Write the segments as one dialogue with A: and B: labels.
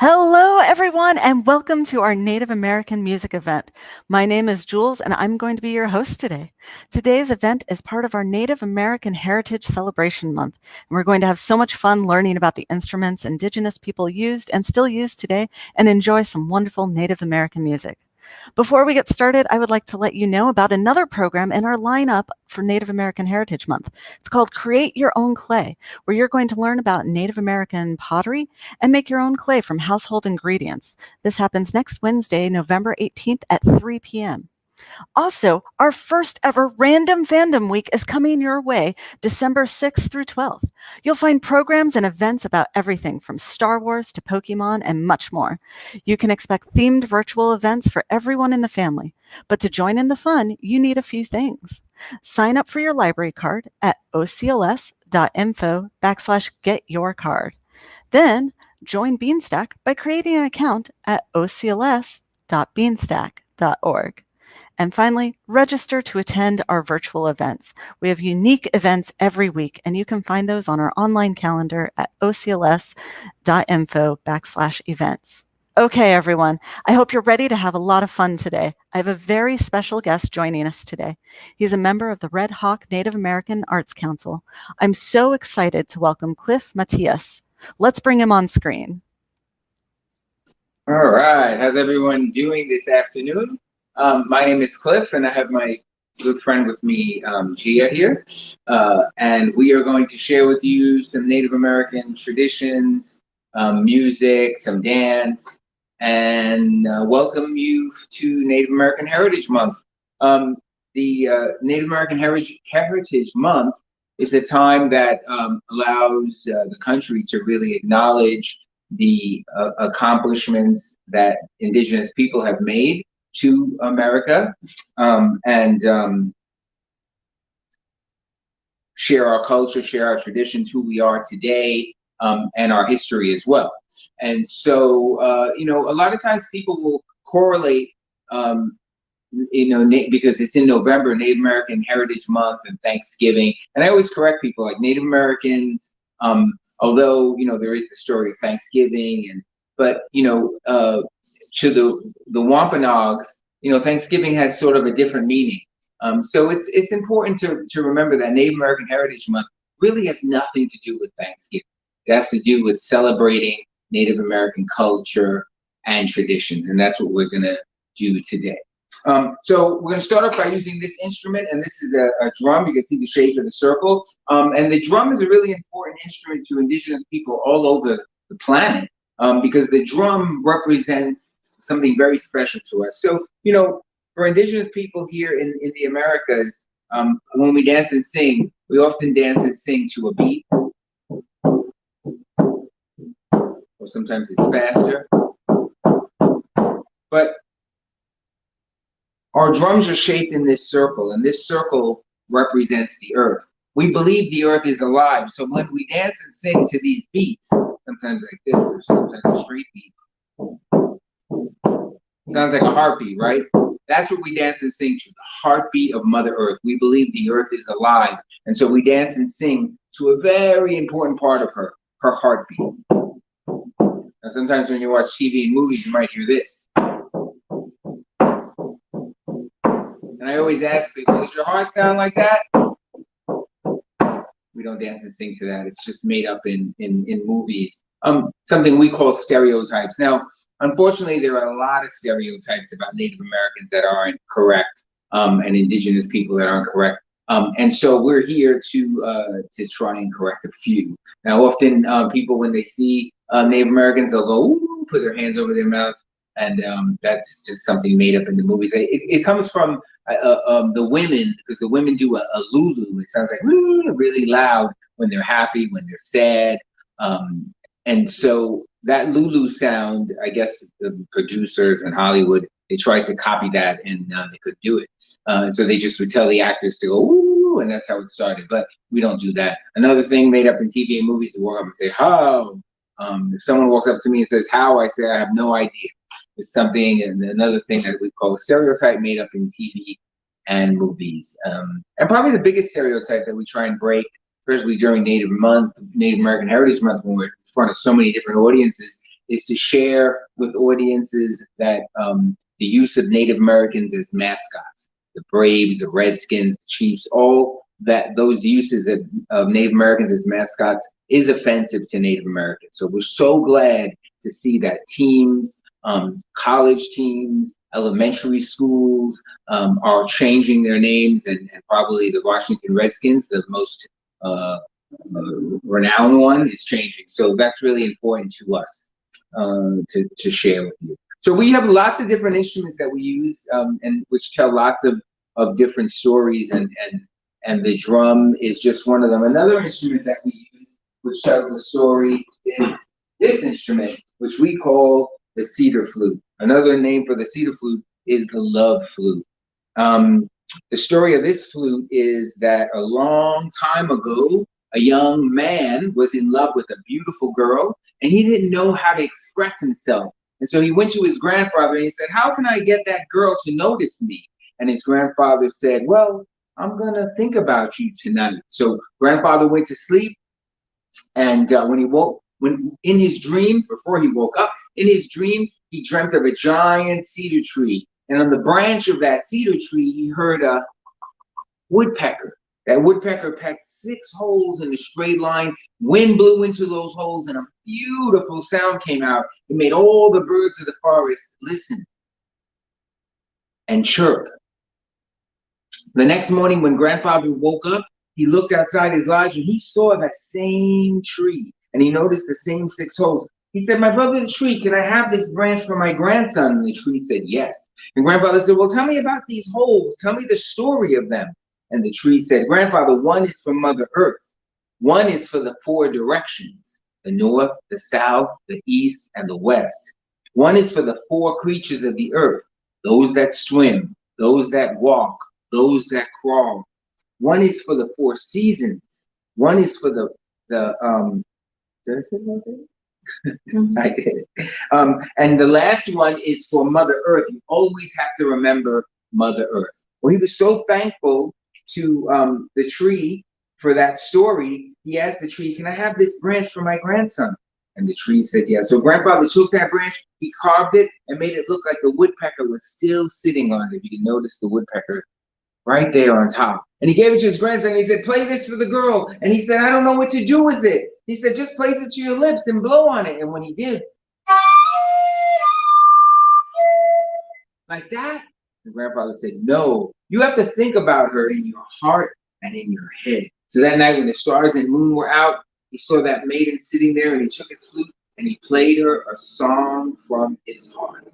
A: Hello, everyone, and welcome to our Native American music event. My name is Jules, and I'm going to be your host today. Today's event is part of our Native American Heritage Celebration Month, and we're going to have so much fun learning about the instruments Indigenous people used and still use today and enjoy some wonderful Native American music. Before we get started, I would like to let you know about another program in our lineup for Native American Heritage Month. It's called Create Your Own Clay, where you're going to learn about Native American pottery and make your own clay from household ingredients. This happens next Wednesday, November 18th at 3 p.m. Also, our first ever Random Fandom Week is coming your way December 6th through 12th. You'll find programs and events about everything from Star Wars to Pokemon and much more. You can expect themed virtual events for everyone in the family. But to join in the fun, you need a few things. Sign up for your library card at ocls.info/getyourcard. Then join Beanstack by creating an account at ocls.beanstack.org. And finally, register to attend our virtual events. We have unique events every week, and you can find those on our online calendar at ocls.info/events. Okay, everyone, I hope you're ready to have a lot of fun today. I have a very special guest joining us today. He's a member of the Redhawk Native American Arts Council. I'm so excited to welcome Cliff Matthias. Let's bring him on screen.
B: All right, how's everyone doing this afternoon? My name is Cliff, and I have my good friend with me, Gia, here. And we are going to share with you some Native American traditions, music, some dance, and welcome you to Native American Heritage Month. The Native American Heritage Month is a time that allows the country to really acknowledge the accomplishments that Indigenous people have made to America, and share our culture, share our traditions, who we are today, and our history as well. And so, a lot of times people will correlate, because it's in November, Native American Heritage Month and Thanksgiving. And I always correct people, like Native Americans, although, there is the story of Thanksgiving, but to the Wampanoags, Thanksgiving has sort of a different meaning. So it's important to remember that Native American Heritage Month really has nothing to do with Thanksgiving. It has to do with celebrating Native American culture and traditions, and that's what we're gonna do today. So we're going to start off by using this instrument, and this is a drum. You can see the shape of the circle. And the drum is a really important instrument to Indigenous people all over the planet, because the drum represents something very special to us. So, for Indigenous people here in the Americas, when we dance and sing, we often dance and sing to a beat, or sometimes it's faster. But our drums are shaped in this circle, and this circle represents the earth. We believe the earth is alive, so when we dance and sing to these beats, sometimes like this, or sometimes a straight beat, sounds like a heartbeat, right? That's what we dance and sing to, the heartbeat of Mother Earth. We believe the earth is alive, and so we dance and sing to a very important part of her heartbeat. Now, sometimes when you watch TV and movies, you might hear this. And I always ask people, does your heart sound like that? We don't dance and sing to that. It's just made up in movies. Something we call stereotypes. Now, unfortunately, there are a lot of stereotypes about Native Americans that aren't correct, and Indigenous people that aren't correct. And so we're here to try and correct a few. Now, often people, when they see Native Americans, they'll go, ooh, put their hands over their mouths. And that's just something made up in the movies. It comes from the women, because the women do a lulu. It sounds like really loud when they're happy, when they're sad. And so that lulu sound, I guess the producers in Hollywood, they tried to copy that, and they couldn't do it. And so they just would tell the actors to go, ooh, and that's how it started. But we don't do that. Another thing made up in TV and movies, to walk up and say, how. If someone walks up to me and says, how, I say, I have no idea. It's something, and another thing that we call a stereotype made up in TV and movies. And probably the biggest stereotype that we try and break, especially during Native American Heritage Month, when we're in front of so many different audiences, is to share with audiences that the use of Native Americans as mascots, the Braves, the Redskins, the Chiefs, all that those uses of Native Americans as mascots is offensive to Native Americans. So we're so glad to see that teams, college teams, elementary schools are changing their names, and probably the Washington Redskins, the most renowned one, is changing. So that's really important to us to share with you. So we have lots of different instruments that we use, and which tell lots of different stories, and the drum is just one of them. Another instrument that we use, which tells a story, is this instrument, which we call the cedar flute. Another name for the cedar flute is the love flute. The story of this flute is that a long time ago, a young man was in love with a beautiful girl, and he didn't know how to express himself. And so he went to his grandfather and he said, "How can I get that girl to notice me?" And his grandfather said, "Well, I'm gonna think about you tonight." So grandfather went to sleep, and when in his dreams, before he woke up, in his dreams, he dreamt of a giant cedar tree. And on the branch of that cedar tree, he heard a woodpecker. That woodpecker pecked 6 holes in a straight line. Wind blew into those holes and a beautiful sound came out. It made all the birds of the forest listen and chirp. The next morning when grandfather woke up, he looked outside his lodge and he saw that same tree, and he noticed the same 6 holes. He said, "My brother the tree, can I have this branch for my grandson?" And the tree said yes. And grandfather said, "Well, tell me about these holes. Tell me the story of them." And the tree said, "Grandfather, one is for Mother Earth. One is for the 4 directions, the north, the south, the east, and the west. One is for the 4 creatures of the earth, those that swim, those that walk, those that crawl. One is for the 4 seasons. One is for the did I say that? I did. And the last one is for Mother Earth. You always have to remember Mother Earth." Well, he was so thankful to the tree for that story. He asked the tree, "Can I have this branch for my grandson?" And the tree said yes. So grandfather took that branch, he carved it, and made it look like the woodpecker was still sitting on it. You can notice the woodpecker right there on top. And he gave it to his grandson. He said, "Play this for the girl." And he said, "I don't know what to do with it." He said, "Just place it to your lips and blow on it." And when he did, like that, the grandfather said, "No, you have to think about her in your heart and in your head." So that night when the stars and moon were out, he saw that maiden sitting there, and he took his flute and he played her a song from his heart.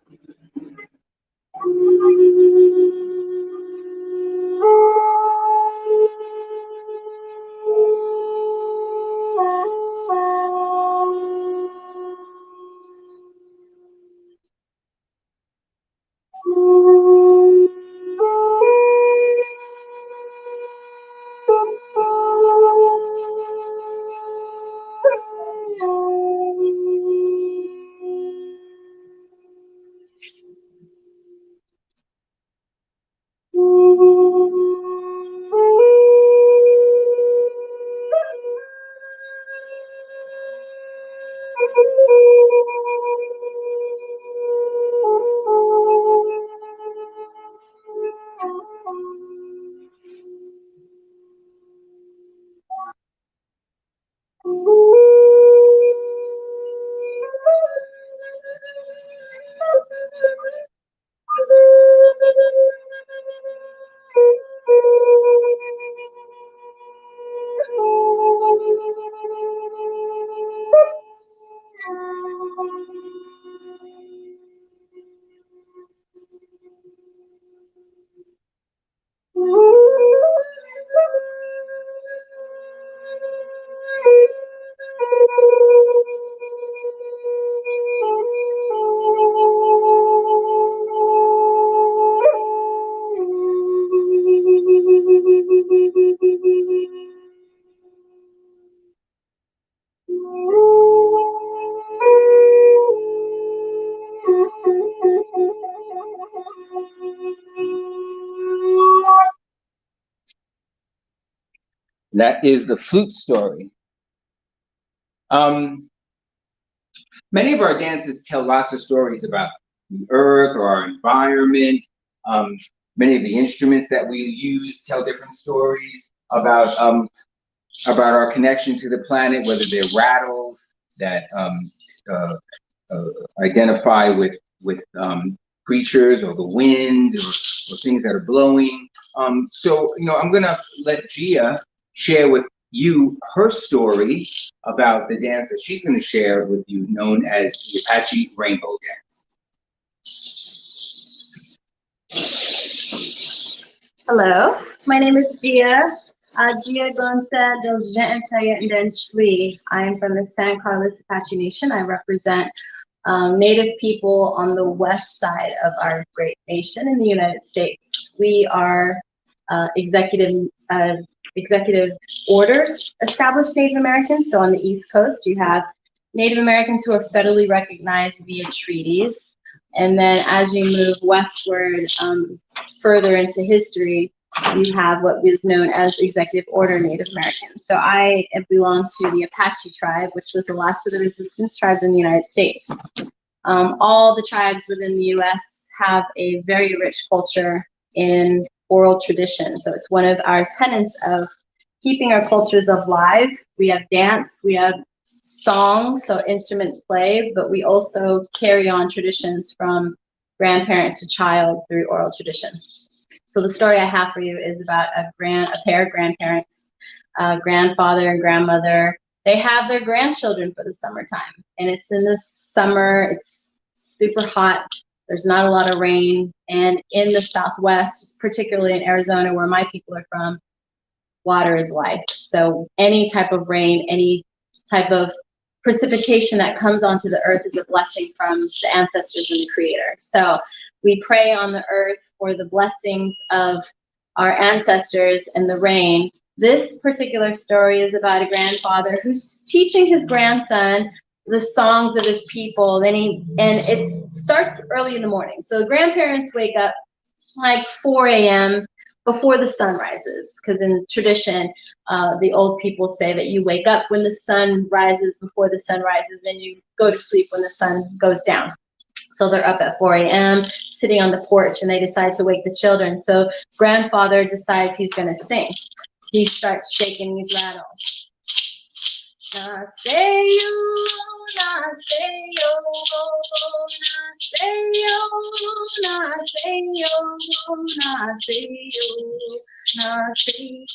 B: That is the flute story. Many of our dances tell lots of stories about the earth or our environment. Many of the instruments that we use tell different stories about our connection to the planet, whether they're rattles that identify with creatures or the wind or things that are blowing. So, I'm gonna let Gia share with you her story about the dance that she's gonna share with you, known as the Apache Rainbow Dance.
C: Hello, my name is Gia. Gia Gonza del Gentaya Shli. I am from the San Carlos Apache Nation. I represent Native people on the west side of our great nation in the United States. We are executive order established Native Americans. So on the East Coast, you have Native Americans who are federally recognized via treaties. And then as you move westward, further into history, you have what was known as Executive Order Native Americans. So I belong to the Apache tribe, which was the last of the resistance tribes in the United States. All the tribes within the U.S. have a very rich culture in oral tradition. So it's one of our tenets of keeping our cultures alive. We have dance, we have songs, so instruments play, but we also carry on traditions from grandparent to child through oral tradition. So the story I have for you is about a pair of grandparents, grandfather and grandmother. They have their grandchildren for the summertime, and it's in the summer. It's super hot. There's not a lot of rain, and in the Southwest, particularly in Arizona, where my people are from, water is life. So any type of rain, any type of precipitation that comes onto the earth is a blessing from the ancestors and the creator. So we pray on the earth for the blessings of our ancestors and the rain. This particular story is about a grandfather who's teaching his grandson the songs of his people. And it starts early in the morning. So the grandparents wake up like 4 a.m. before the sun rises, because in tradition, the old people say that you wake up when the sun rises, before the sun rises, and you go to sleep when the sun goes down. So they're up at 4 a.m., sitting on the porch, and they decide to wake the children. So grandfather decides he's going to sing. He starts shaking his rattle. Naseyo, naseyo, naseyo, naseyo, naseyo, naseyo.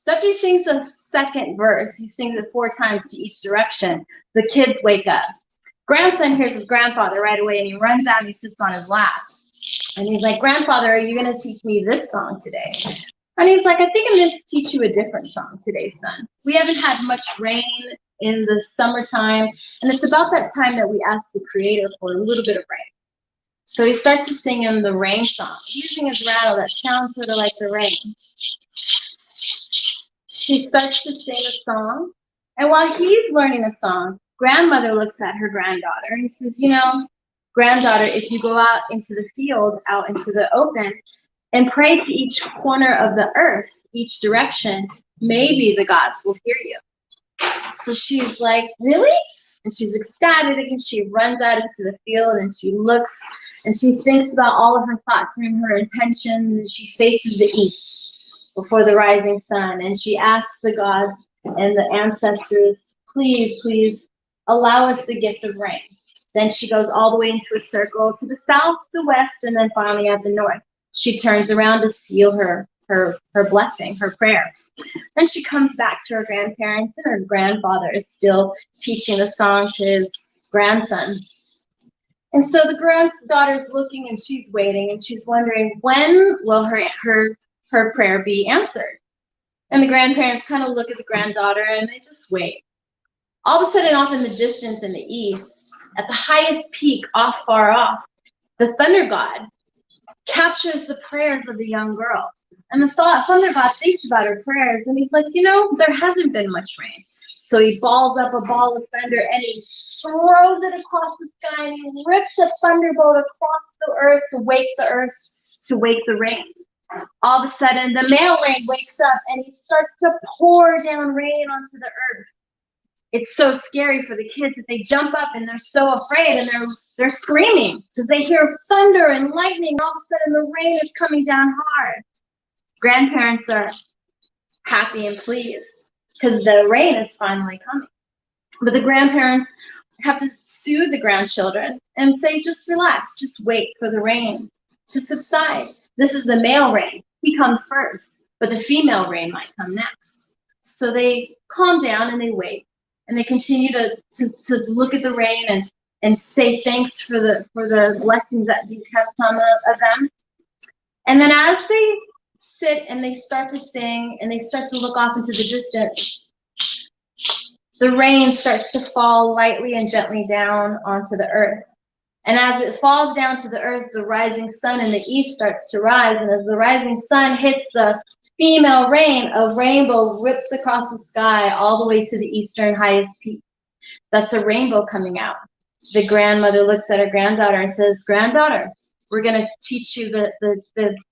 C: So after he sings the second verse, he sings it 4 times to each direction. The kids wake up. Grandson hears his grandfather right away, and he runs out and he sits on his lap. And he's like, "Grandfather, are you going to teach me this song today?" And he's like, "I think I'm going to teach you a different song today, son. We haven't had much rain in the summertime, and it's about that time that we ask the Creator for a little bit of rain." So he starts to sing him the rain song, using his rattle that sounds sort of like the rain. He starts to sing a song, and while he's learning a song, grandmother looks at her granddaughter and says, "You know, granddaughter, if you go out into the field, out into the open, and pray to each corner of the earth, each direction, maybe the gods will hear you." So she's like, "Really?" And she's ecstatic, and she runs out into the field, and she looks, and she thinks about all of her thoughts and her intentions, and she faces the east before the rising sun, and she asks the gods and the ancestors, "Please, please allow us the gift of rain." Then she goes all the way into a circle to the south, the west, and then finally at the north. She turns around to seal her blessing, her prayer. Then she comes back to her grandparents, and her grandfather is still teaching the song to his grandson. And so the granddaughter's looking, and she's waiting, and she's wondering, when will her prayer be answered? And the grandparents kind of look at the granddaughter, and they just wait. All of a sudden, off in the distance in the east, at the highest peak, far off, the thunder god captures the prayers of the young girl. And the thunder god thinks about her prayers, and he's like, "You know, there hasn't been much rain. So he balls up a ball of thunder and he throws it across the sky and he rips a thunderbolt across the earth, to wake the rain. All of a sudden, the male rain wakes up and he starts to pour down rain onto the earth. It's so scary for the kids that they jump up and they're so afraid and they're screaming because they hear thunder and lightning. All of a sudden, the rain is coming down hard. Grandparents are happy and pleased because the rain is finally coming. But the grandparents have to soothe the grandchildren and say, just relax, just wait for the rain to subside. This is the male rain. He comes first, but the female rain might come next. So they calm down and they wait. And they continue to look at the rain and say thanks for the blessings that have come of them. And then as they sit and they start to sing and they start to look off into the distance, the rain starts to fall lightly and gently down onto the earth. And as it falls down to the earth, the rising sun in the east starts to rise. And as the rising sun hits the female rain, a rainbow rips across the sky all the way to the eastern highest peak. That's a rainbow coming out. The grandmother looks at her granddaughter and says, "Granddaughter, we're going to teach you the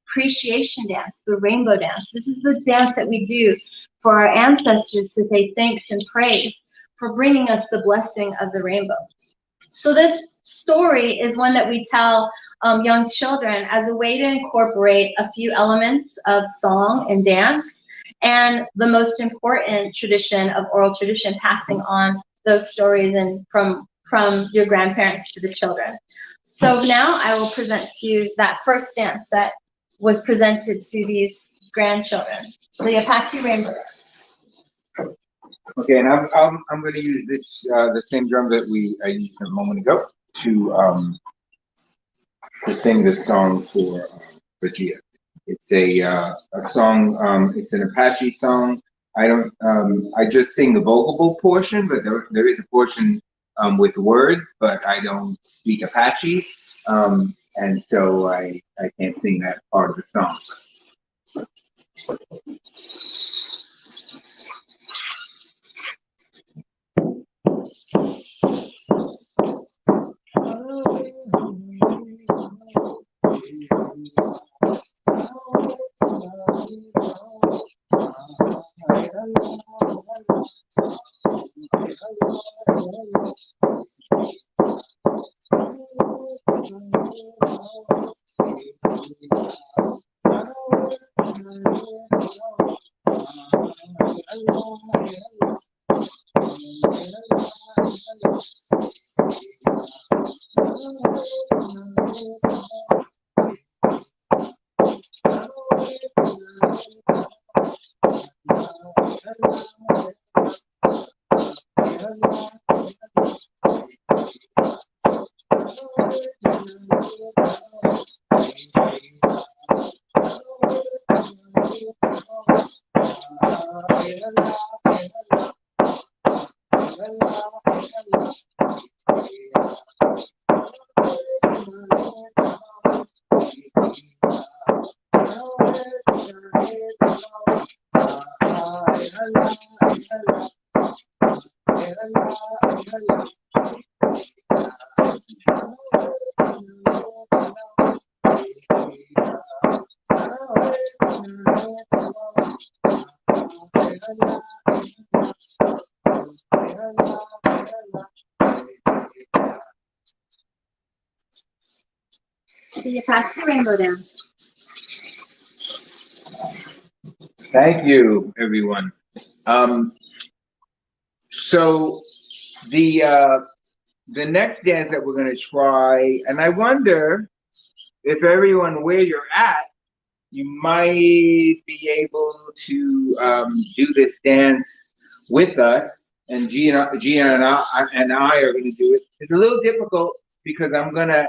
C: appreciation dance, the rainbow dance. This is the dance that we do for our ancestors to say thanks and praise for bringing us the blessing of the rainbow." So this story is one that we tell young children as a way to incorporate a few elements of song and dance, and the most important tradition of oral tradition, passing on those stories and from your grandparents to the children. So now I will present to you that first dance that was presented to these grandchildren, the Apache Rainbow.
B: Okay, and I'm going to use this the same drum that I used a moment ago to sing this song for Gia. It's a song. It's an Apache song. I just sing the vocal portion, but there is a portion with words, but I don't speak Apache, and so I can't sing that part of the song.
C: The Apache Rainbow Dance.
B: Thank you, everyone. So the next dance that we're going to try, and I wonder if everyone where you're at, you might be able to do this dance with us, and Gia and I are going to do it. It's a little difficult because I'm going to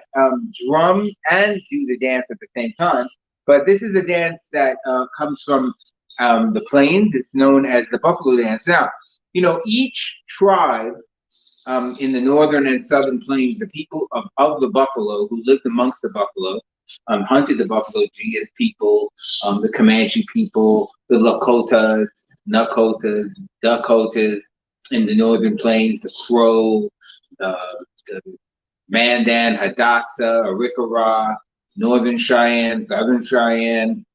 B: drum and do the dance at the same time, but this is a dance that comes from the plains. It's known as the buffalo dance. Now, you know, each tribe in the northern and southern plains, the people of the buffalo who lived amongst the buffalo, hunted the buffalo, Gia's people, the Comanche people, the Lakotas, Nakotas, Dakotas, in the northern plains, the Crow, the Mandan, Hidatsa, Arikara, Northern Cheyenne, Southern Cheyenne.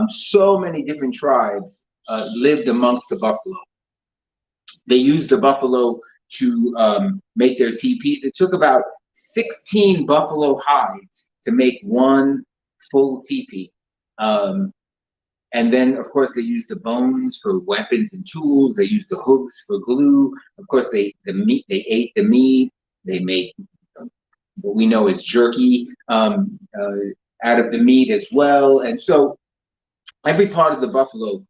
B: So many different tribes lived amongst the buffalo. They used the buffalo to make their teepees. It took about 16 buffalo hides to make one full teepee. And then, of course, they used the bones for weapons and tools. They used the hooves for glue. Of course, they ate the meat. They made what we know as jerky out of the meat as well. And so every part of the buffalo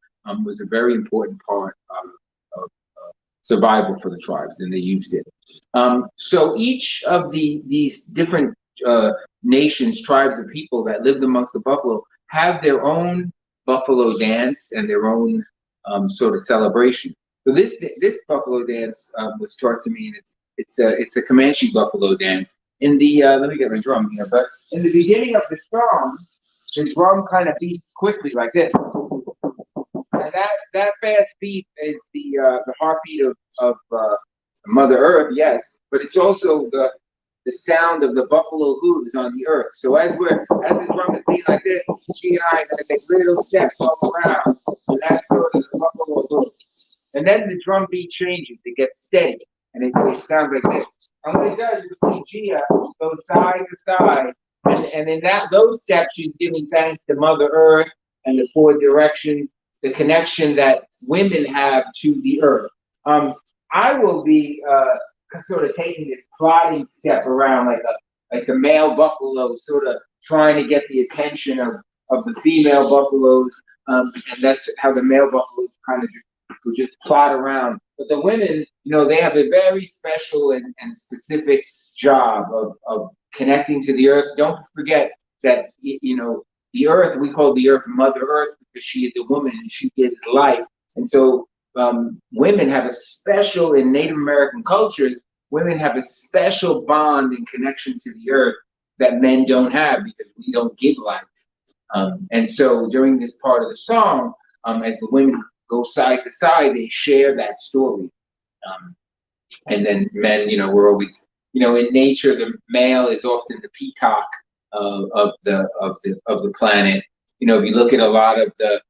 B: was a very important part of survival for the tribes, and they used it. So each of these different nations, tribes, of people that lived amongst the buffalo have their own buffalo dance and their own sort of celebration. So this buffalo dance was taught to me, and it's a Comanche buffalo dance. In the let me get my drum here, but in the beginning of the song, the drum kind of beats quickly like this. And that fast beat is the heartbeat of Mother Earth, yes, but it's also the sound of the buffalo hooves on the earth. So as the drum is beating like this, she and I are gonna take little steps all around, and that's sort of the buffalo hooves. And then the drum beat changes; it gets steady, and it sounds like this. And what it does is see Gia go side to side, and in those steps, she's giving thanks to Mother Earth and the four directions, the connection that women have to the earth. I will be sort of taking this plodding step around like a male buffalo, sort of trying to get the attention of the female buffaloes, and that's how the male buffaloes kind of just plod around. But the women, they have a very special and specific job of connecting to the earth. Don't forget that, the earth, we call the earth Mother Earth because she is a woman and she gives life. And so women have a special, in Native American cultures, women have a special bond and connection to the earth that men don't have because we don't give life. And so during this part of the song, as the women go side to side, they share that story. And then men, we're always, in nature, the male is often the peacock of the planet. If you look at a lot of the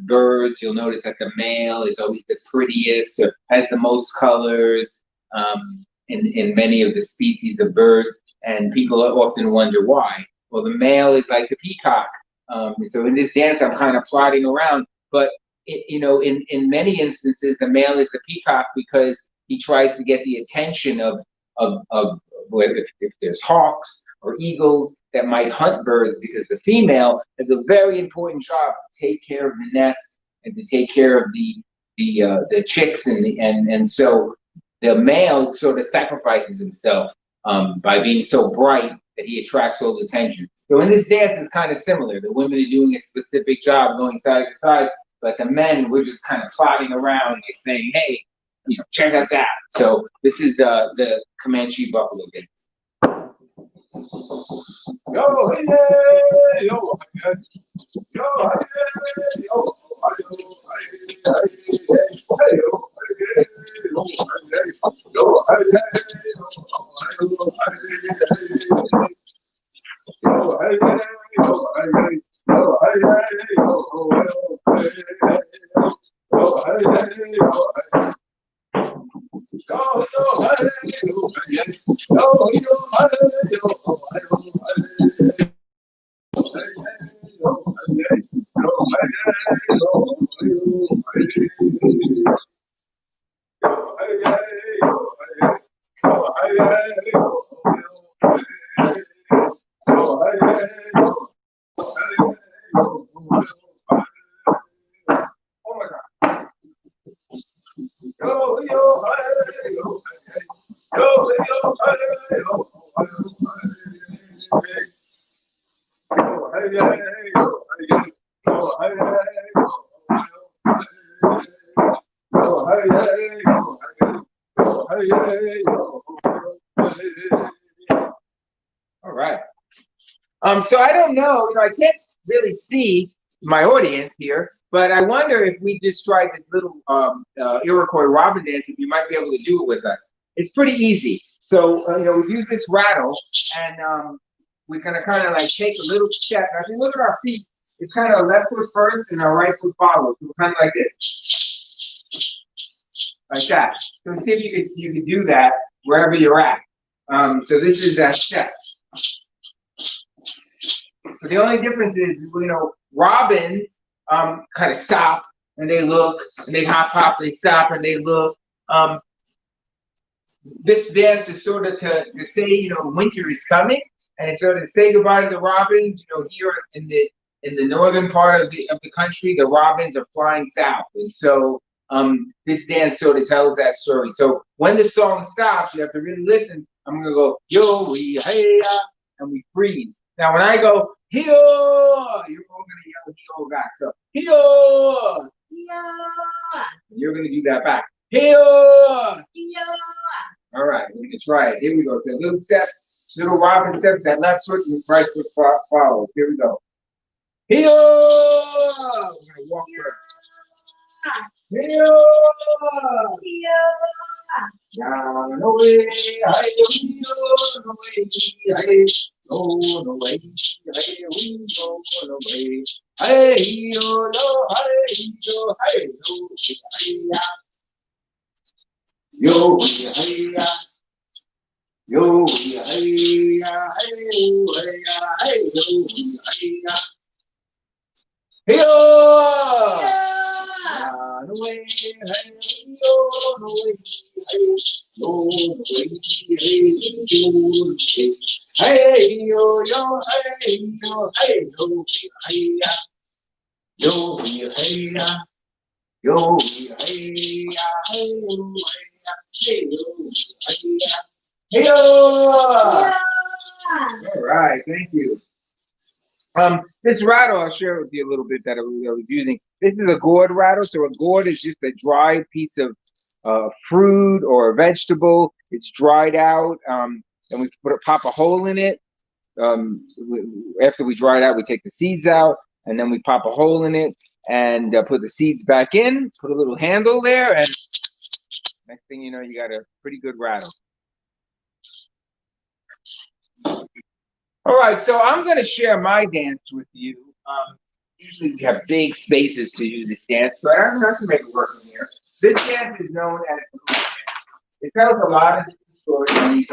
B: birds, you'll notice that the male is always the prettiest, or has the most colors in many of the species of birds, and people often wonder why. Well, the male is like the peacock. So in this dance, I'm kind of plodding around, but in many instances, the male is the peacock because he tries to get the attention of if there's hawks or eagles that might hunt birds, because the female has a very important job to take care of the nest and to take care of the chicks, and so the male sort of sacrifices himself by being so bright that he attracts all the attention. So in this dance, it's kind of similar. The women are doing a specific job, going side to side, but the men, we're just kind of plodding around, like saying, "Hey, check us out." So this is the Comanche buffalo dance. Yo, hey, hey, yo, hey, yo, hey, yo, All right. So I don't know, I can't really see, my audience here, but I wonder if we just tried this little Iroquois robin dance, if you might be able to do it with us. It's pretty easy. So, we use this rattle, and we're gonna kind of like take a little step. Now, if you look at our feet, it's kind of left foot first and our right foot follows. So we're kind of like this, like that. So see if you can do that wherever you're at. So this is that step. But the only difference is, robins kind of stop and they look and they hop, they stop and they look. This dance is sort of to say, winter is coming, and it's sort of to say goodbye to the robins. Here in the northern part of the country, the robins are flying south, and so this dance sort of tells that story. So when the song stops, you have to really listen. I'm gonna go yo we hey and we freeze. Now when I go yo, you're all gonna yell yo back. So yo, yo, you're gonna do that back. Yo, yo. All right, we can try it. Here we go. So little steps, little robin steps. That left foot and right foot follows. Here we go. Yo, we're gonna walk first. Yo, yo. Down away, I go away, I go away, we go away. Hey yo, no, hey yo, hey yo, hey yo, yo, hey hey yo. No way, hey yo, no way, hey yo, hey yo, yo, hey yo, hey yo, hey yo, hey yo, hey yo. All right, thank you. This rattle, I'll share with you a little bit that I was using. This is a gourd rattle. So a gourd is just a dried piece of fruit or a vegetable. It's dried out, and we pop a hole in it. After we dry it out, we take the seeds out, and then we pop a hole in it and put the seeds back in. Put a little handle there, and next thing you know, you got a pretty good rattle. All right, so I'm going to share my dance with you. Usually we have big spaces to do this dance, so I don't have to make it work in here. This dance is known as the Gourd Dance. It tells a lot of different stories.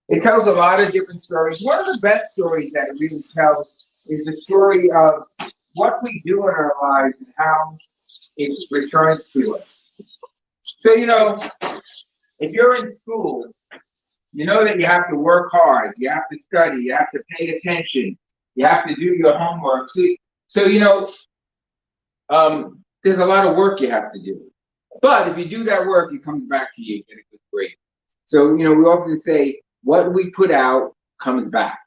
B: It tells a lot of different stories. One of the best stories that it really tells is the story of what we do in our lives and how it returns to us. So, if you're in school, you know that you have to work hard, you have to study, you have to pay attention, you have to do your homework. So there's a lot of work you have to do. But if you do that work, it comes back to you, you get a good grade. So, we often say, what we put out comes back.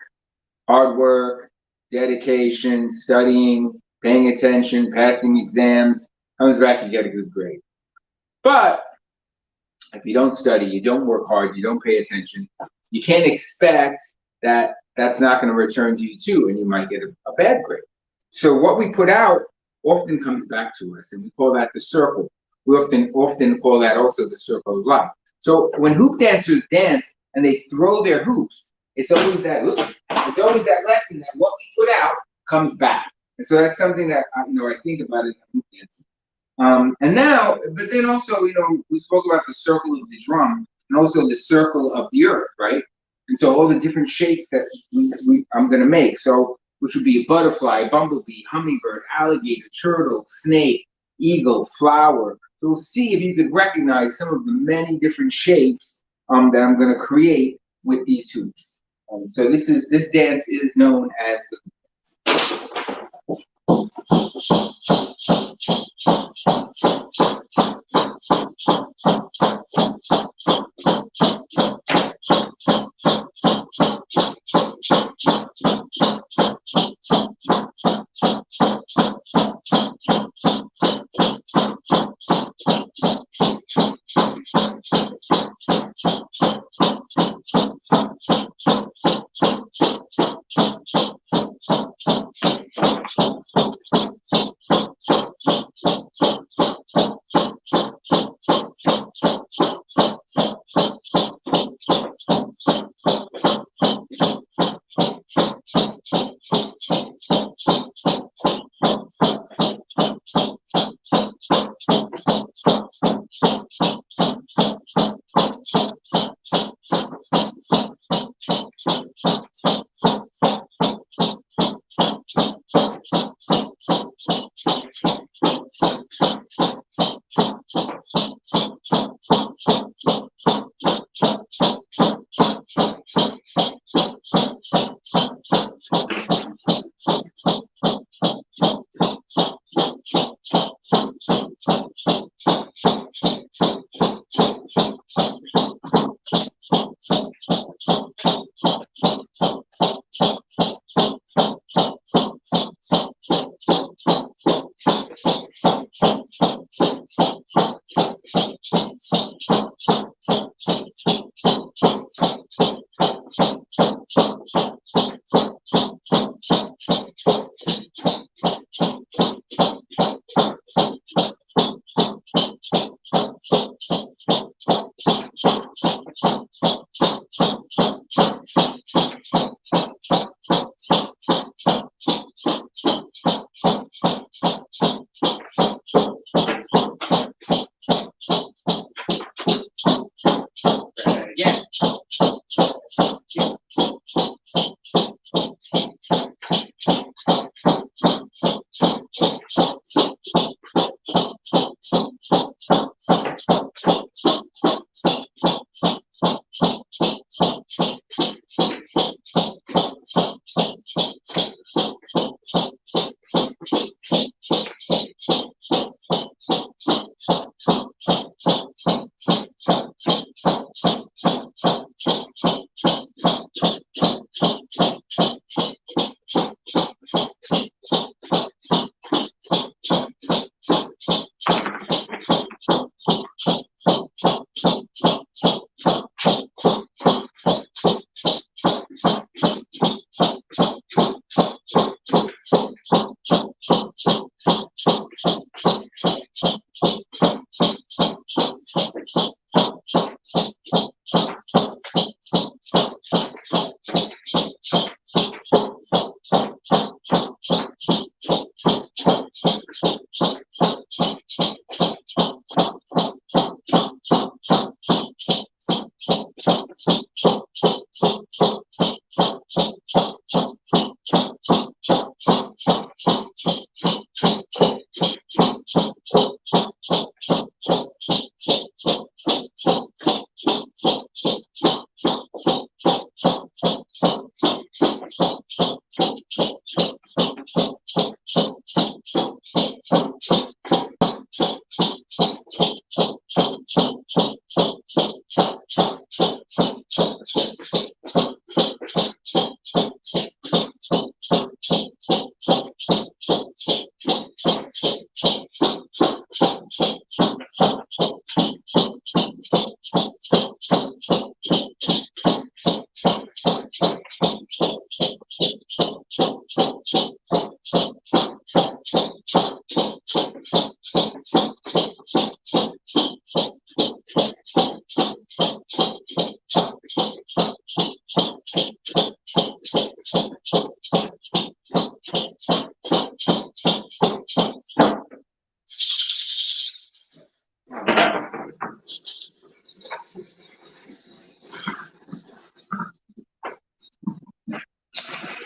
B: Hard work, dedication, studying, paying attention, passing exams, comes back, you get a good grade. But if you don't study, you don't work hard, you don't pay attention, you can't expect that that's not going to return to you too, and you might get a bad grade. So what we put out often comes back to us, and we call that the circle. We often call that also the circle of life. So when hoop dancers dance and they throw their hoops, it's always that lesson that what we put out comes back. And so that's something that I think about as hoop dancing. And now, but then also, we spoke about the circle of the drum and also the circle of the earth, right? And so all the different shapes that I'm going to make. So, which would be a butterfly, bumblebee, hummingbird, alligator, turtle, snake, eagle, flower. So we'll see if you could recognize some of the many different shapes that I'm going to create with these hoops. So this dance is known as the hoop dance.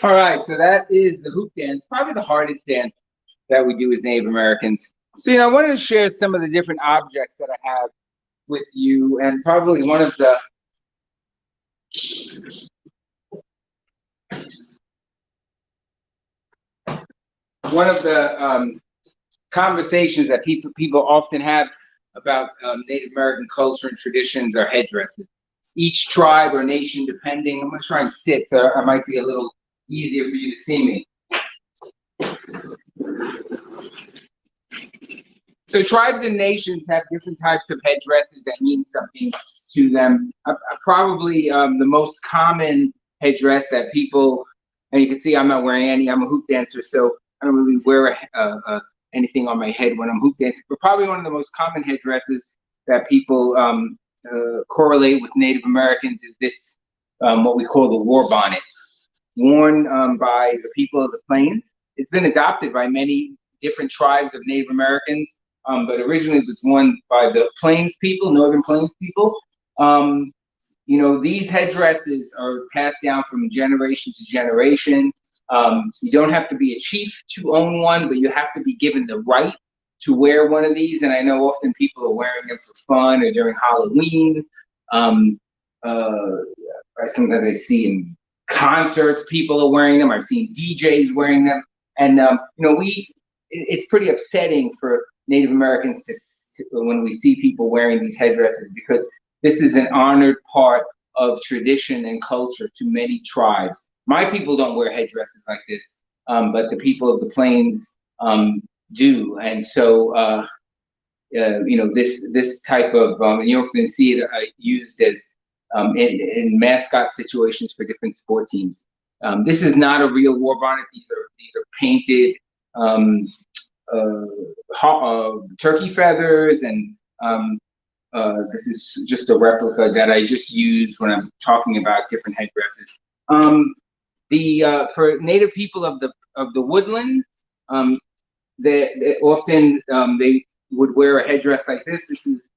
B: All right, so that is the hoop dance, probably the hardest dance that we do as Native Americans. So, I wanted to share some of the different objects that I have with you, and probably one of the conversations that people often have about Native American culture and traditions are headdresses. Each tribe or nation, depending, I'm going to try and sit so I might be a little easier for you to see me. So tribes and nations have different types of headdresses that mean something to them. Probably the most common headdress that people, and you can see I'm not wearing any, I'm a hoop dancer, so I don't really wear anything on my head when I'm hoop dancing, but probably one of the most common headdresses that people correlate with Native Americans is this, what we call the war bonnet, worn by the people of the plains. It's been adopted by many different tribes of Native Americans, but originally it was worn by the plains people, northern plains people. These headdresses are passed down from generation to generation. You don't have to be a chief to own one, but you have to be given the right to wear one of these. And I know often people are wearing them for fun or during Halloween. Sometimes I see in concerts people are wearing them. I've seen DJs wearing them, and it's pretty upsetting for Native Americans to when we see people wearing these headdresses, because this is an honored part of tradition and culture to many tribes. My people don't wear headdresses like this, but the people of the plains do, and so this type of you often see it used as in mascot situations for different sport teams. This is not a real war bonnet. These are painted turkey feathers, and this is just a replica that I just use when I'm talking about different headdresses. For Native people of the woodland, they often they would wear a headdress like this. This is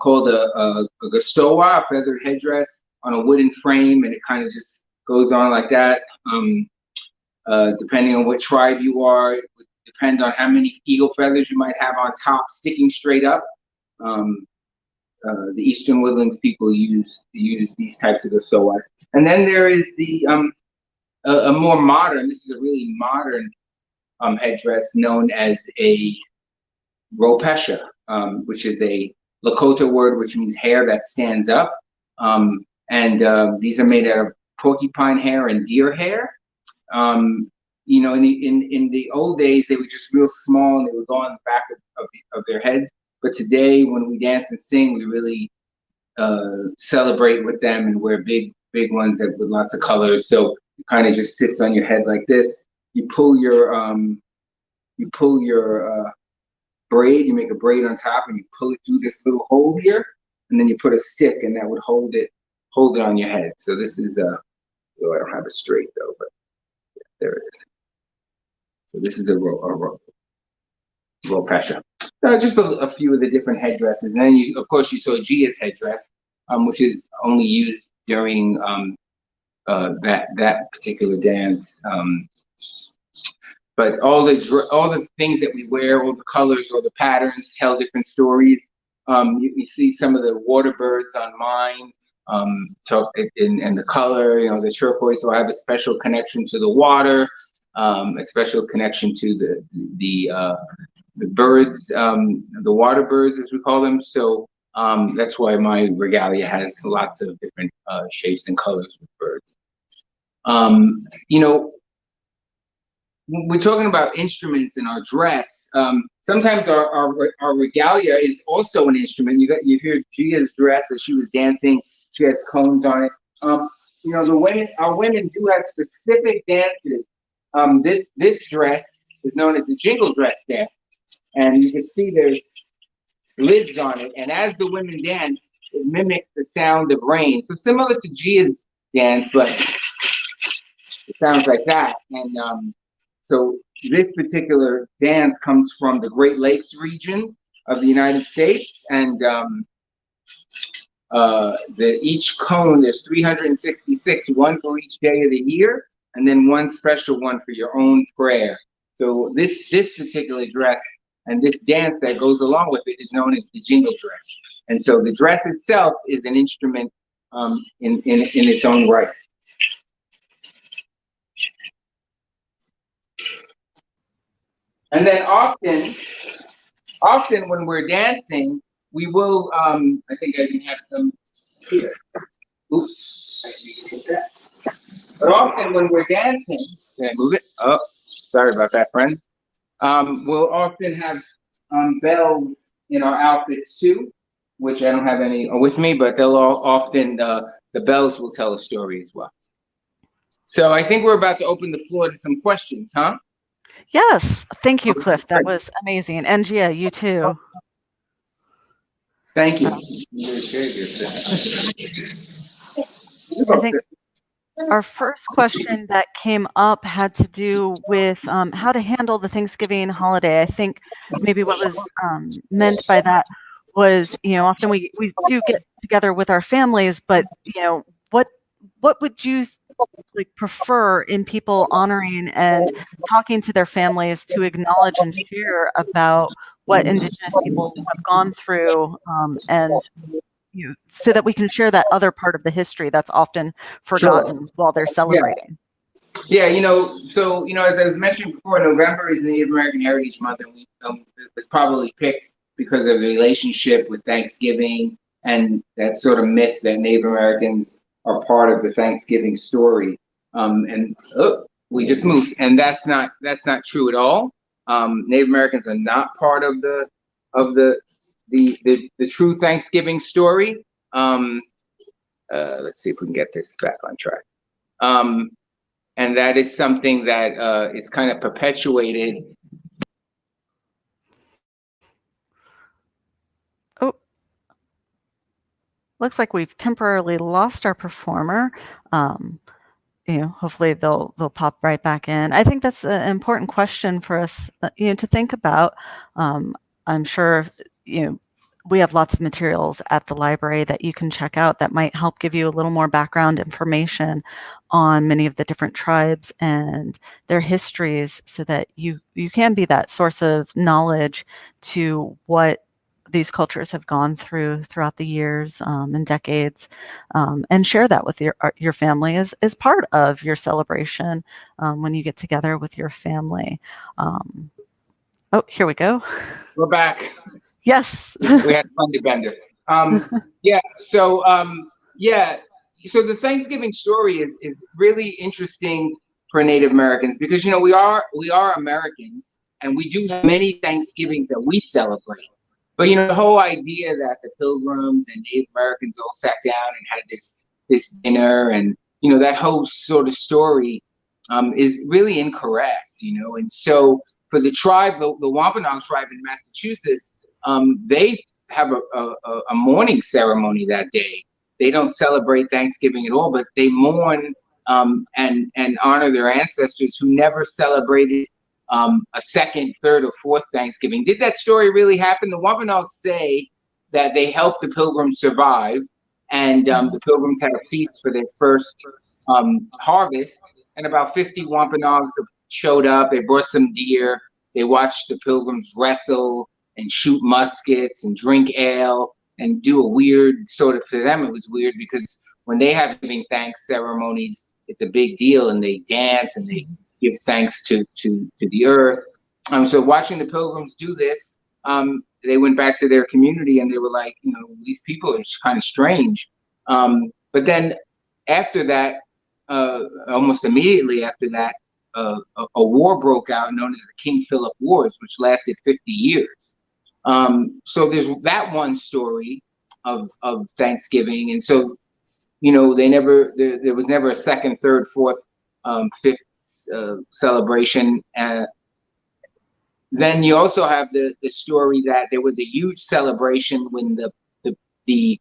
B: called a Gustowa, a feathered headdress on a wooden frame, and it kind of just goes on like that. Depending on what tribe you are, it would depend on how many eagle feathers you might have on top, sticking straight up. The Eastern Woodlands people use these types of Gustowas. And then there is a more modern, this is a really modern headdress known as a ropesha, which is a Lakota word which means hair that stands up. These are made out of porcupine hair and deer hair. In the old days, they were just real small and they would go on the back of their heads. But today, when we dance and sing, we really celebrate with them and wear big ones with lots of colors. So it kind of just sits on your head like this. You pull your braid, you make a braid on top, and you pull it through this little hole here, and then you put a stick, and that would hold it on your head. So this is I don't have it straight though, but yeah, there it is. So this is a ropesha. Just a few of the different headdresses, and then of course you saw Gia's headdress, which is only used during that particular dance. But all the things that we wear, all the colors, all the patterns tell different stories. You see some of the water birds on mine, and the color, the turquoise will have a special connection to the water, a special connection to the birds, the water birds as we call them. So that's why my regalia has lots of different shapes and colors with birds. We're talking about instruments in our dress. Sometimes our regalia is also an instrument. You hear Gia's dress as she was dancing. She has cones on it. Our women do have specific dances. This dress is known as the Jingle Dress dance, and you can see there's lids on it. And as the women dance, it mimics the sound of rain. So similar to Gia's dance, but it sounds like that. And so this particular dance comes from the Great Lakes region of the United States, and each cone, there's 366, one for each day of the year. and then one special one for your own prayer. So this particular dress and this dance that goes along with it is known as the Jingle Dress. And so the dress itself is an instrument in its own right. And then often when we're dancing, we will, I think I can have some here. Oops. But often when we're dancing, can I move it? Oh, sorry about that, friend. We'll often have bells in our outfits too, which I don't have any with me, but they'll all often, the bells will tell a story as well. So I think we're about to open the floor to some questions, huh?
A: Yes. Thank you, Cliff. That was amazing. And Gia, you too.
B: Thank you.
A: I think our first question that came up had to do with how to handle the Thanksgiving holiday. I think maybe what was meant by that was, often we do get together with our families, but, what would you prefer in people honoring and talking to their families to acknowledge and share about what Indigenous people have gone through, and so that we can share that other part of the history that's often forgotten while they're celebrating.
B: Yeah, so as I was mentioning before, November is Native American Heritage Month, and it was probably picked because of the relationship with Thanksgiving and that sort of myth that Native Americans are part of the Thanksgiving story. We just moved, and that's not true at all. Native Americans are not part of the true Thanksgiving story. Let's see if we can get this back on track. And that is something that is kind of perpetuated.
A: Oh, looks like we've temporarily lost our performer. Hopefully they'll pop right back in. I think that's an important question for us, to think about. I'm sure, we have lots of materials at the library that you can check out that might help give you a little more background information on many of the different tribes and their histories, so that you can be that source of knowledge to what these cultures have gone throughout the years and decades, and share that with your family as part of your celebration when you get together with your family. Oh, here we go.
B: We're back.
A: Yes.
B: We had fun to bender. So the Thanksgiving story is really interesting for Native Americans because we are Americans, and we do have many Thanksgivings that we celebrate. But the whole idea that the Pilgrims and Native Americans all sat down and had this dinner, and that whole sort of story is really incorrect. And so for the tribe, the Wampanoag Tribe in Massachusetts, they have a mourning ceremony that day. They don't celebrate Thanksgiving at all, but they mourn and honor their ancestors who never celebrated a second, third, or fourth Thanksgiving. Did that story really happen? The Wampanoags say that they helped the Pilgrims survive, and the Pilgrims had a feast for their first harvest, and about 50 Wampanoags showed up. They brought some deer. They watched the Pilgrims wrestle and shoot muskets and drink ale and do a weird sort of, for them it was weird because when they have giving thanks ceremonies, it's a big deal, and they dance and they give thanks to the earth. So watching the Pilgrims do this, they went back to their community and they were like, these people are kind of strange. But then after that, almost immediately after that, a war broke out known as the King Philip Wars, which lasted 50 years. So there's that one story of Thanksgiving, and so there was never a second, third, fourth, fifth celebration. Then you also have the story that there was a huge celebration when the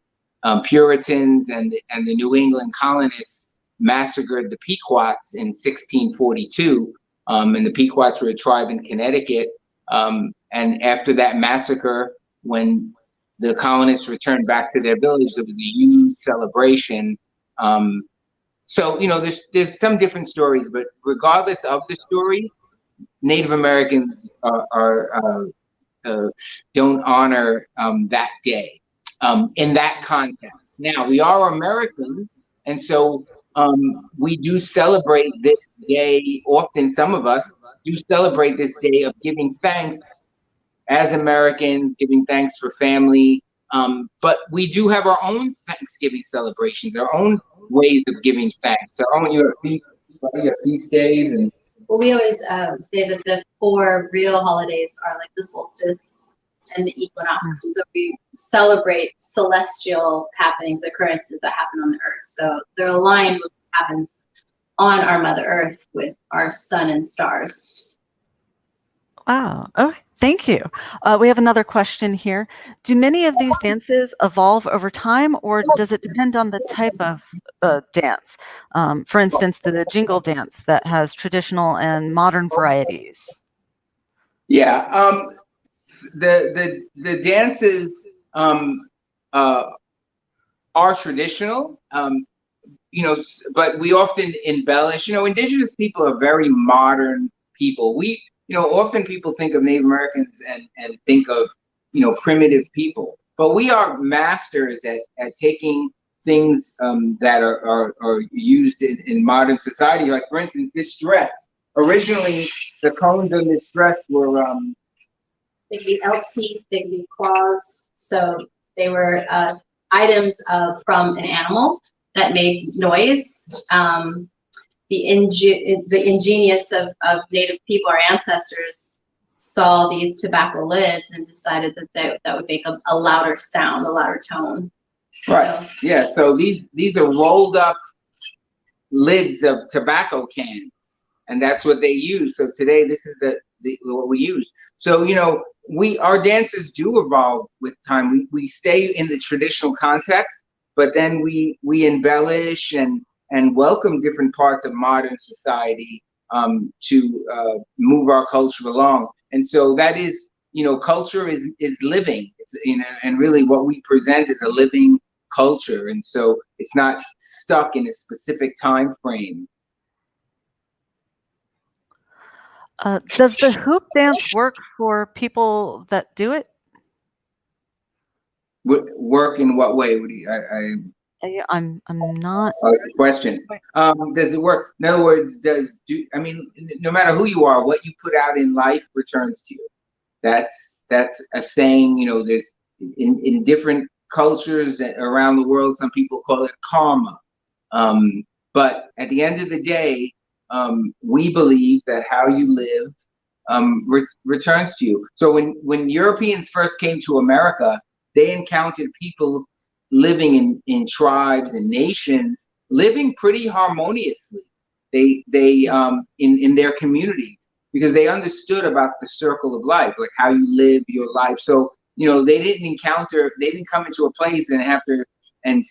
B: Puritans and the New England colonists massacred the Pequots in 1642, and the Pequots were a tribe in Connecticut. And after that massacre, when the colonists returned back to their village, there was a huge celebration So, there's some different stories, but regardless of the story, Native Americans don't honor that day in that context. Now, we are Americans, and so we do celebrate this day. Often, some of us do celebrate this day of giving thanks as Americans, giving thanks for family. But we do have our own Thanksgiving celebrations, our own ways of giving thanks, our own your feast days. And
C: well, we always say that the 4 real holidays are like the solstice and the equinox. So we celebrate celestial happenings, occurrences that happen on the earth. So they're aligned with what happens on our Mother Earth with our sun and stars.
A: Wow. Oh, thank you. We have another question here. Do many of these dances evolve over time, or does it depend on the type of dance? For instance, the Jingle Dance that has traditional and modern varieties.
B: Yeah. The dances are traditional, but we often embellish. Indigenous people are very modern people. Often people think of Native Americans and think of, primitive people, but we are masters at taking things that are used in modern society. Like, for instance, this dress. Originally, the cones on this dress were
C: they'd be elk teeth, they'd be claws. So they were items from an animal that made noise. The ingenious of Native people, our ancestors, saw these tobacco lids and decided that would make a louder sound, a louder tone.
B: Right. So, yeah. So these are rolled up lids of tobacco cans, and that's what they use. So today, this is what we use. So our dances do evolve with time. We stay in the traditional context, but then we embellish and welcome different parts of modern society to move our culture along. And so that is, culture is living. It's, and really what we present is a living culture. And so it's not stuck in a specific time frame.
A: Does the hoop dance work for people that do it?
B: Work in what way?
A: I'm not.
B: Question. Does it work? In other words, no matter who you are, what you put out in life returns to you. That's a saying. There's in different cultures around the world, some people call it karma. But at the end of the day, we believe that how you live returns to you. So when Europeans first came to America, they encountered people living in tribes and nations, living pretty harmoniously. They in their communities, because they understood about the circle of life, like how you live your life. So they didn't come into a place and have to and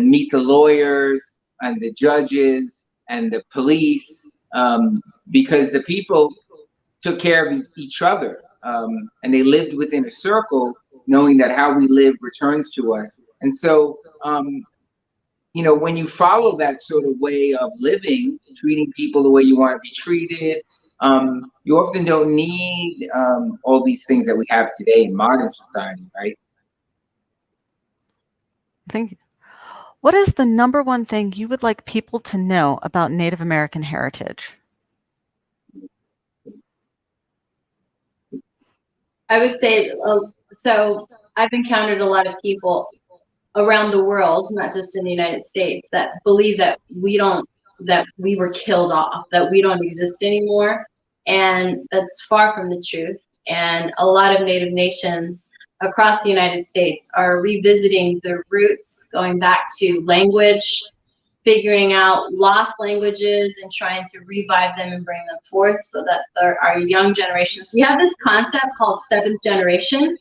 B: meet the lawyers and the judges and the police, because the people took care of each other, and they lived within a circle, knowing that how we live returns to us. And so, when you follow that sort of way of living, treating people the way you want to be treated, you often don't need all these things that we have today in modern society, right?
A: Thank you. What is the number one thing you would like people to know about Native American heritage?
C: I would say, so I've encountered a lot of people around the world, not just in the United States, that believe that we were killed off, that we don't exist anymore. And that's far from the truth. And a lot of Native nations across the United States are revisiting their roots, going back to language, figuring out lost languages and trying to revive them and bring them forth so that our young generations. We have this concept called seventh generation,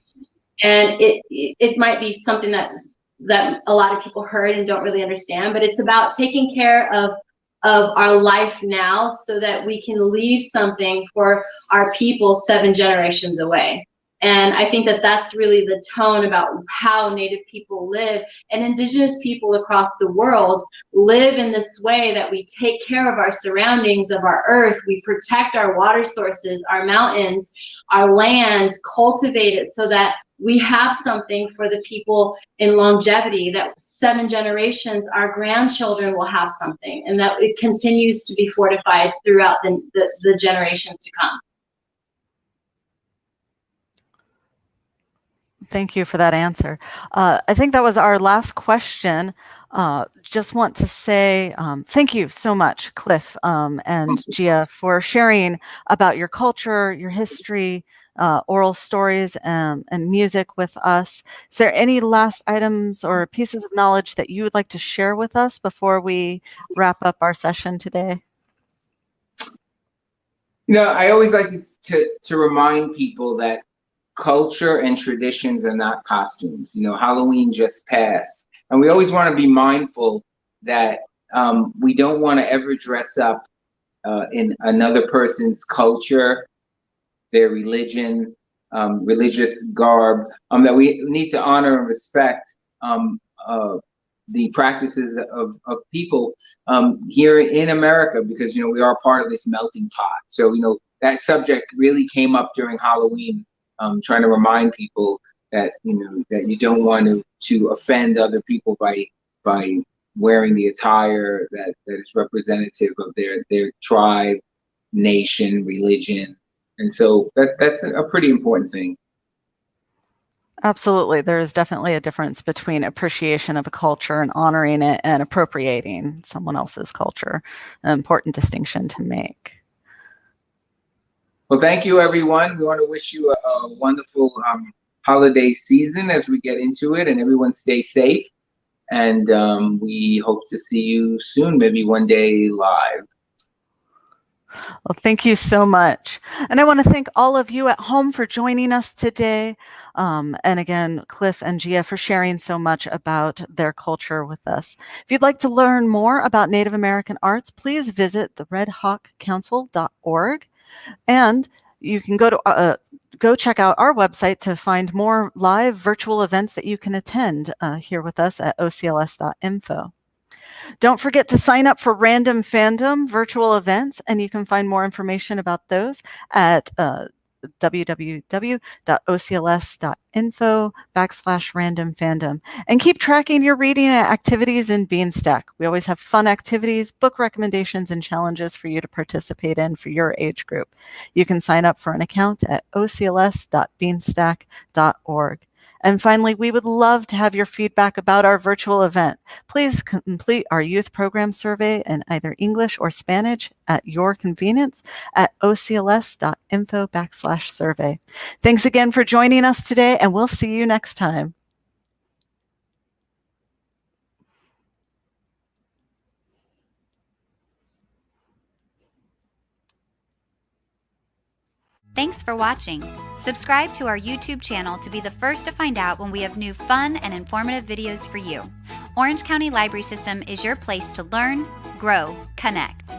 C: and it might be something that a lot of people heard and don't really understand, but it's about taking care of our life now so that we can leave something for our people 7 generations away. And I think that that's really the tone about how Native people live, and Indigenous people across the world live in this way that we take care of our surroundings, of our earth, we protect our water sources, our mountains, our land, cultivate it so that we have something for the people in longevity, that 7 generations, our grandchildren will have something, and that it continues to be fortified throughout the generations to come.
A: Thank you for that answer. I think that was our last question. Just want to say thank you so much, Cliff and Gia, for sharing about your culture, your history, oral stories, and music with us. Is there any last items or pieces of knowledge that you would like to share with us before we wrap up our session today?
B: I always like to remind people that culture and traditions are not costumes. Halloween just passed. And we always want to be mindful that we don't want to ever dress up in another person's culture, their religion, religious garb, that we need to honor and respect the practices of people here in America, because, we are part of this melting pot. So, that subject really came up during Halloween, trying to remind people that, that you don't want to offend other people by wearing the attire that is representative of their tribe, nation, religion. And so that's a pretty important thing.
A: Absolutely. There is definitely a difference between appreciation of a culture and honoring it and appropriating someone else's culture. An important distinction to make.
B: Well, thank you, everyone. We want to wish you a wonderful holiday season as we get into it, and everyone stay safe. And we hope to see you soon, maybe one day live.
A: Well, thank you so much. And I want to thank all of you at home for joining us today. And again, Cliff and Gia for sharing so much about their culture with us. If you'd like to learn more about Native American arts, please visit the redhawkcouncil.org. And you can go check out our website to find more live virtual events that you can attend here with us at ocls.info. Don't forget to sign up for Random Fandom virtual events, and you can find more information about those at www.ocls.info/randomfandom. And keep tracking your reading activities in Beanstack. We always have fun activities, book recommendations, and challenges for you to participate in for your age group. You can sign up for an account at ocls.beanstack.org. And finally, we would love to have your feedback about our virtual event. Please complete our youth program survey in either English or Spanish at your convenience at ocls.info/survey. Thanks again for joining us today, and we'll see you next time.
D: Thanks for watching. Subscribe to our YouTube channel to be the first to find out when we have new fun and informative videos for you. Orange County Library System is your place to learn, grow, connect.